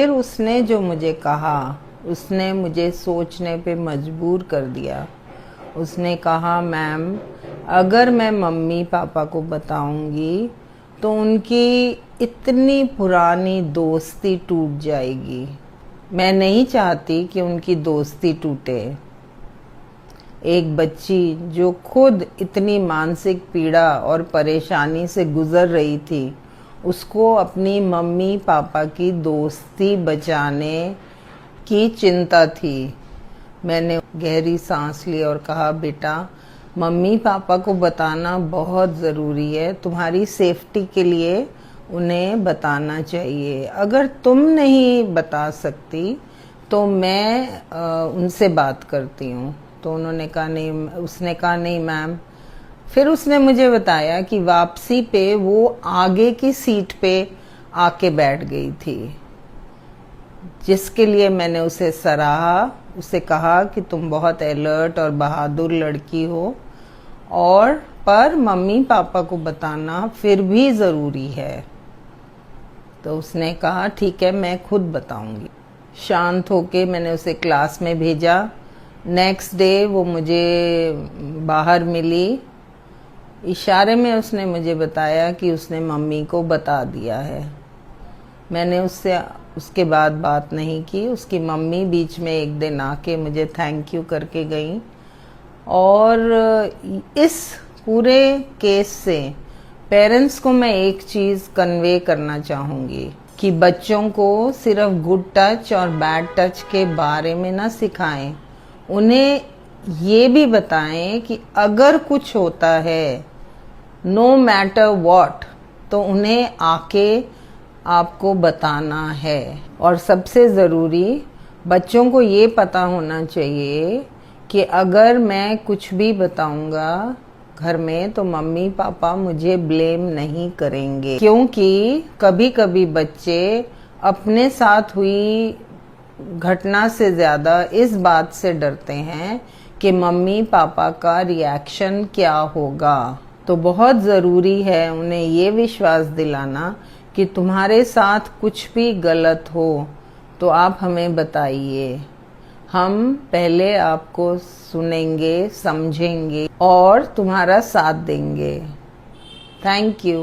फिर उसने जो मुझे कहा, उसने मुझे सोचने पे मजबूर कर दिया। उसने कहा, मैम, अगर मैं मम्मी पापा को बताऊंगी तो उनकी इतनी पुरानी दोस्ती टूट जाएगी। मैं नहीं चाहती कि उनकी दोस्ती टूटे। एक बच्ची जो खुद इतनी मानसिक पीड़ा और परेशानी से गुजर रही थी, उसको अपनी मम्मी पापा की दोस्ती बचाने की चिंता थी। मैंने गहरी सांस ली और कहा, बेटा, मम्मी पापा को बताना बहुत ज़रूरी है। तुम्हारी सेफ्टी के लिए उन्हें बताना चाहिए। अगर तुम नहीं बता सकती तो मैं उनसे बात करती हूँ। तो उन्होंने कहा नहीं, उसने कहा नहीं मैम। फिर उसने मुझे बताया कि वापसी पे वो आगे की सीट पे आके बैठ गई थी, जिसके लिए मैंने उसे सराहा। उसे कहा कि तुम बहुत अलर्ट और बहादुर लड़की हो, और पर मम्मी पापा को बताना फिर भी ज़रूरी है। तो उसने कहा ठीक है, मैं खुद बताऊंगी। शांत होके मैंने उसे क्लास में भेजा। नेक्स्ट डे वो मुझे बाहर मिली। इशारे में उसने मुझे बताया कि उसने मम्मी को बता दिया है। मैंने उससे उसके बाद बात नहीं की। उसकी मम्मी बीच में एक दिन आके मुझे थैंक यू करके गई। और इस पूरे केस से पेरेंट्स को मैं एक चीज़ कन्वे करना चाहूँगी कि बच्चों को सिर्फ गुड टच और बैड टच के बारे में ना सिखाएं। उन्हें ये भी बताएं कि अगर कुछ होता है, नो मैटर व्हाट, तो उन्हें आके आपको बताना है। और सबसे ज़रूरी, बच्चों को ये पता होना चाहिए कि अगर मैं कुछ भी बताऊंगा घर में तो मम्मी पापा मुझे ब्लेम नहीं करेंगे। क्योंकि कभी कभी बच्चे अपने साथ हुई घटना से ज़्यादा इस बात से डरते हैं कि मम्मी पापा का रिएक्शन क्या होगा। तो बहुत ज़रूरी है उन्हें ये विश्वास दिलाना कि तुम्हारे साथ कुछ भी गलत हो तो आप हमें बताइए। हम पहले आपको सुनेंगे, समझेंगे और तुम्हारा साथ देंगे। Thank you.